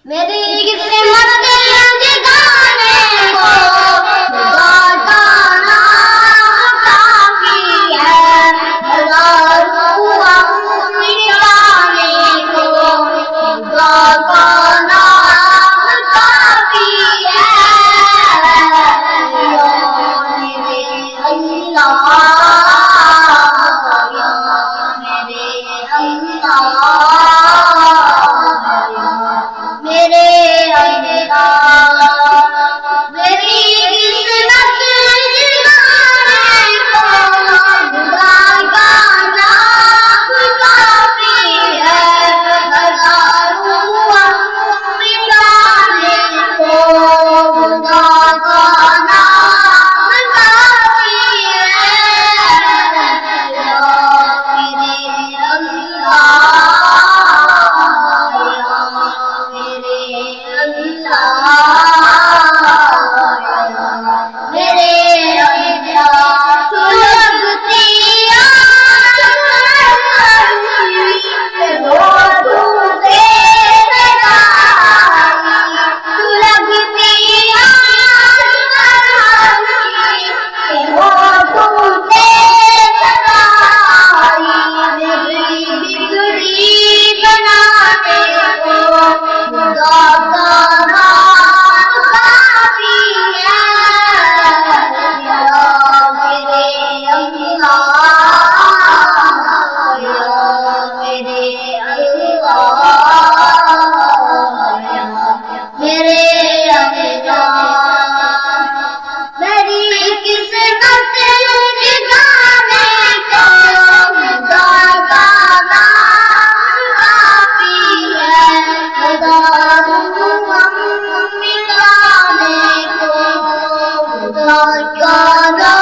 میری قسمت جگانے کو خدا کا نام کافی ہے، ہزاروں غم مٹانے کو خدا کا نام کافی ہے، یا میرے اللہ، یا میرے اللہ، میرے اللہ، میری قسمت جگانے کو خدا کا نام کافی ہے، ہزاروں غم مٹانے کو خدا کا نام کافی ہے، یا میرے God,